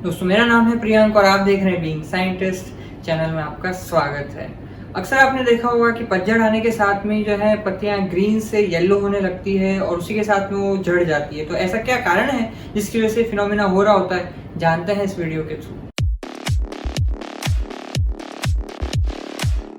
दोस्तों मेरा नाम है प्रियंक और आप देख रहे हैं बीइंग साइंटिस्ट चैनल में आपका स्वागत है। अक्सर आपने देखा होगा कि पतझड़ आने के साथ में जो है पत्तियां ग्रीन से येलो होने लगती है और उसी के साथ में वो झड़ जाती है। तो ऐसा क्या कारण है जिसकी वजह से फिनोमेना हो रहा होता है, जानते हैं इस वीडियो के थ्रू।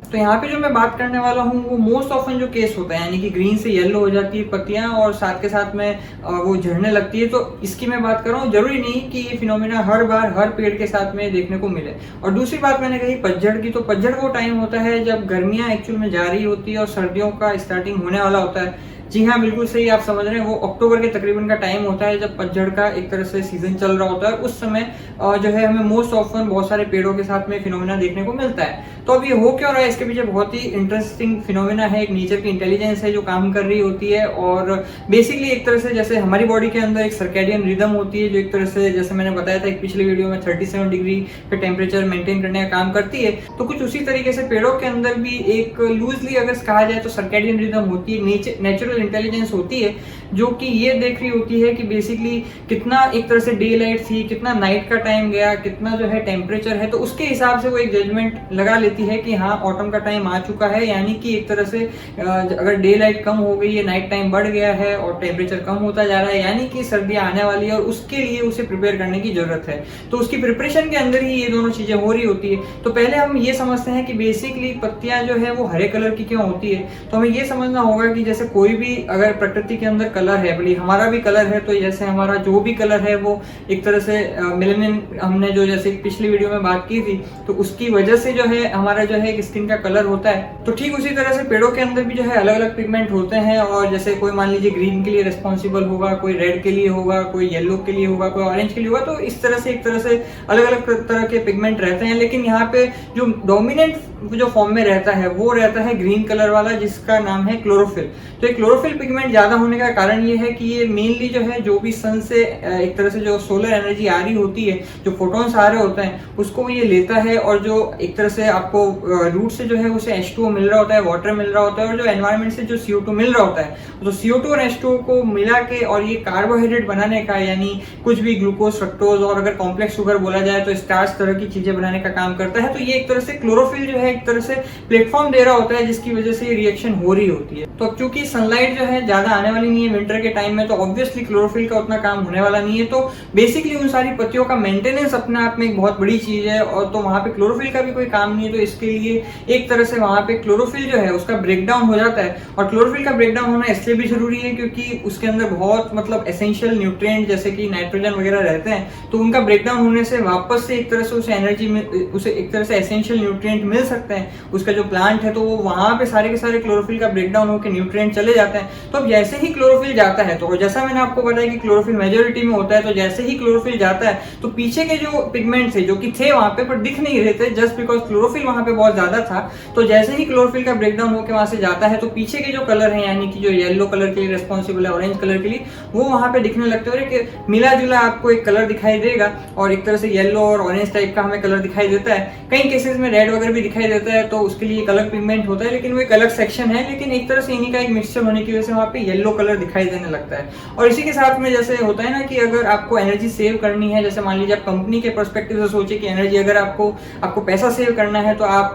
तो यहाँ पे जो मैं बात करने वाला हूँ वो मोस्ट ऑफन जो केस होता है, यानी कि ग्रीन से येलो हो जाती है पत्तियां और साथ के साथ में वो झड़ने लगती है। तो इसकी मैं बात कर रहा हूँ, जरूरी नहीं कि ये फिनोमेना हर बार हर पेड़ के साथ में देखने को मिले। और दूसरी बात मैंने कही पतझड़ की, तो पतझड़ वो टाइम होता है जब गर्मियां एक्चुअल में जा रही होती है और सर्दियों का स्टार्टिंग होने वाला होता है। जी हाँ, बिल्कुल सही आप समझ रहे हैं, वो अक्टूबर के तकरीबन का टाइम होता है जब पतझड़ का एक तरह से सीजन चल रहा होता है। उस समय जो है हमें मोस्ट ऑफन बहुत सारे पेड़ों के साथ में फिनोमेना देखने को मिलता है। तो अब ये हो क्या रहा है, इसके पीछे बहुत ही इंटरेस्टिंग फिनोमेना है, एक नेचर की इंटेलिजेंस है जो काम कर रही होती है। और बेसिकली एक तरह से जैसे हमारी बॉडी के अंदर एक सर्कैडियन रिदम होती है जो एक तरह से, जैसे मैंने बताया था एक पिछले वीडियो में, 37 डिग्री पे टेम्परेचर मेंटेन करने का काम करती है। तो कुछ उसी तरीके से पेड़ों के अंदर भी एक लूजली अगर कहा जाए तो सर्कैडियन रिदम होती है, नेचुरल इंटेलिजेंस होती है जो कि ये देख रही होती है कि बेसिकली कितना एक तरह से डे लाइट थी, कितना नाइट का टाइम गया, कितना जो है टेम्परेचर है। तो उसके हिसाब से वो एक जजमेंट लगा लेती है कि हाँ ऑटम का टाइम आ चुका है, यानी कि एक तरह से अगर डे लाइट कम हो गई है, नाइट टाइम बढ़ गया है और टेम्परेचर कम होता जा रहा है, यानी कि सर्दी आने वाली है और उसके लिए उसे प्रिपेयर करने की जरूरत है। तो उसकी प्रिपरेशन के अंदर ही ये दोनों चीजें हो रही होती है। तो पहले हम ये समझते हैं कि बेसिकली पत्तियां जो है वो हरे कलर की क्यों होती है। तो हमें ये समझना होगा कि जैसे कोई भी अगर प्रकृति के अंदर कलर है, भले हमारा भी कलर है, तो जैसे हमारा जो भी कलर है वो एक तरह से मेलानिन, हमने जो जैसे पिछली वीडियो में बात की थी, तो उसकी वजह से जो है हमारा जो है स्किन का कलर होता है। तो ठीक उसी तरह से पेड़ों के अंदर भी जो है अलग अलग पिगमेंट होते हैं। और जैसे कोई मान लीजिए ग्रीन के लिए रिस्पॉन्सिबल होगा, कोई रेड के लिए होगा, कोई येलो के लिए होगा, कोई ऑरेंज के लिए होगा। तो इस तरह से एक तरह से अलग अलग तरह के पिगमेंट रहते हैं। लेकिन यहाँ पे जो डोमिनेंट जो फॉर्म में रहता है वो रहता है ग्रीन कलर वाला, जिसका नाम है क्लोरोफिल। तो ये क्लोरोफिल पिगमेंट ज्यादा होने का कारण ये है कि ये मेनली जो है जो भी सन से एक तरह से जो सोलर एनर्जी आ रही होती है, जो फोटॉन्स आ रहे होते हैं, उसको ये लेता है। और जो एक तरह से आपको रूट से जो है उसे H2O मिल रहा होता है, वाटर मिल रहा होता है, और जो एनवायरमेंट से जो CO2 मिल रहा होता है, तो CO2 और H2O को मिला के और ये कार्बोहाइड्रेट बनाने का, यानी कुछ भी ग्लूकोज, फ्रक्टोज और अगर कॉम्प्लेक्स शुगर बोला जाए तो स्टार्च तरह की चीजें बनाने का काम करता है। तो ये एक तरह से क्लोरोफिल जो है एक तरह से प्लेटफॉर्म दे रहा होता है जिसकी वजह से ये रिएक्शन हो रही होती है। तो अब चूंकि सनलाइट जो है ज्यादा आने वाली नहीं है विंटर के टाइम में, तो ऑब्वियसली क्लोरोफिल का उतना काम होने वाला नहीं है। तो बेसिकली उन सारी पत्तियों का मेंटेनेंस अपने आप में एक बहुत बड़ी चीज है, और तो वहां पे क्लोरोफिल का भी कोई काम नहीं है। तो इसके लिए एक तरह से वहां पे क्लोरोफिल जो है उसका ब्रेकडाउन हो जाता है। और क्लोरोफिल का ब्रेकडाउन होना इसलिए भी जरूरी है क्योंकि उसके अंदर बहुत मतलब एसेंशियल न्यूट्रिएंट जैसे कि नाइट्रोजन वगैरह रहते हैं। तो उनका ब्रेकडाउन होने से वापस से एक तरह से उसे एनर्जी में, उसे एक तरह से एसेंशियल न्यूट्रिएंट मिल सकते हैं। उसका जो प्लांट है तो वो वहां पे सारे के सारे क्लोरोफिल का ब्रेकडाउन होकर न्यूट्रिएंट चले जाते हैं। तो अब जैसे ही क्लोरोफिल जाता है, तो जैसा मैंने आपको बताया कि क्लोरोफिल मेजोरिटी में होता है, तो जैसे ही क्लोरोफिल जाता है तो पीछे के जो पिगमेंट थे जो कि थे वहां पे पर दिख नहीं रहे थे, जस्ट बिकॉज क्लोरोफिल वहां पे बहुत ज्यादा था। तो जैसे ही क्लोरोफिल का ब्रेकडाउन होकर वहां से जाता है तो पीछे के जो कलर है, यानी कि जो येलो कलर के लिए रिस्पॉन्सिबल है, ऑरेंज कलर के लिए, वो वहां पे दिखने लगते हैं। और मिला जुला आपको एक कलर दिखाई देगा और एक तरह से येलो और ऑरेंज टाइप का हमें कलर दिखाई देता है। कई केसेस में रेड वगैरह भी दिखाई देता है, तो उसके लिए एक अलग पिगमेंट होता है, लेकिन वो एक अलग सेक्शन है। लेकिन एक तरह से इन्हीं का एक मिक्सचर होने की वजह से वहां पे येलो कलर दिखाई देने लगता है। और इसी के साथ में जैसे होता है ना कि अगर आपको एनर्जी सेव करनी है, जैसे मान लीजिए आप कंपनी के पर्सपेक्टिव से सोचे कि एनर्जी, अगर आपको पैसा सेव करना है तो आप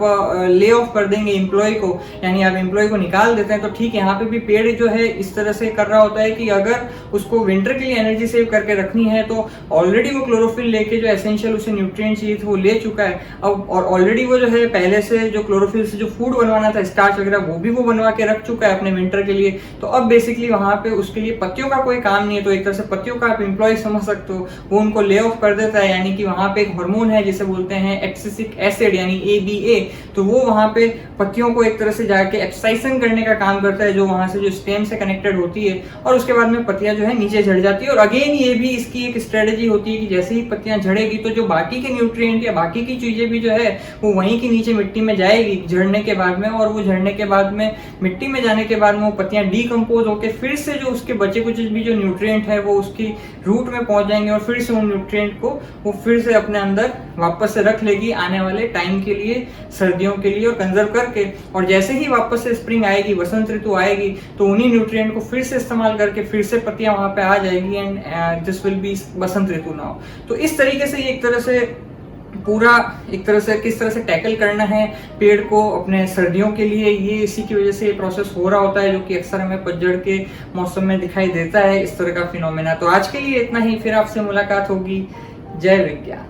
ले ऑफ कर देंगे एम्प्लॉय को, यानी आप एम्प्लॉय को निकाल देते हैं। तो ठीक यहाँ पे भी पेड़ जो है इस तरह से कर रहा होता है कि अगर उसको विंटर के लिए एनर्जी सेव करके रखनी है तो ऑलरेडी वो क्लोरोफिल लेके जो एसेंशियल उसे न्यूट्रिएंट चाहिए वो ले चुका है अब, और ऑलरेडी वो जो है पहले से जो क्लोरोफिल से जो फूड बनवाना था, स्टार्च वगैरह, वो भी वो बनवा के रख चुका है अपने विंटर के लिए। तो अब बेसिकली वहां पे उसके लिए पत्तियों का कोई काम नहीं है। तो एक तरह से पत्तियों का आप एम्प्लॉय समझ सकते हो, वो उनको ले ऑफ कर देता है। यानी कि वहां पे एक हार्मोन है जिसे बोलते हैं एब्सिसिक एसिड, यानी ABA। तो वो वहां पे पत्तियों को एक तरह से जाके एक्साइसन करने का काम करता है, जो वहां से जो स्टेम से कनेक्टेड होती है, और उसके बाद में पत्तियां जो है नीचे झड़ जाती है। और अगेन ये भी इसकी एक स्ट्रेटेजी होती है कि जैसे ही पत्तियां झड़ेगी तो जो बाकी के न्यूट्रिएंट या बाकी की चीजें भी जो है वो वहीं की नीचे मिट्टी में जाएगी झड़ने के बाद में, और वो झड़ने के बाद में मिट्टी में जाने के बाद में वो पत्तियां डीकम्पोज होकर फिर से जो उसके बचे कुछ भी जो न्यूट्रिएंट है वो उसकी रूट में पहुंच जाएंगे, और फिर से उन न्यूट्रिएंट को वो फिर से अपने अंदर वापस से रख लेगी आने वाले टाइम के लिए, सर्दियों के लिए, और कंजर्व करके। और जैसे ही वापस से स्प्रिंग आएगी, वसंत ऋतु आएगी, तो उन्हीं न्यूट्रिएंट को फिर से इस्तेमाल करके फिर से पत्तियां वहां पे आ जाएगी, and this will be Vasant Ritu now. तो इस तरीके से एक तरह से पूरा एक तरह से किस तरह से टैकल करना है पेड़ को अपने सर्दियों के लिए, ये इसी की वजह से ये प्रोसेस हो रहा होता है, जो कि अक्सर हमें पतझड़ के मौसम में दिखाई देता है इस तरह का फिनोमेना। तो आज के लिए इतना ही, फिर आपसे मुलाकात होगी। जय विज्ञान।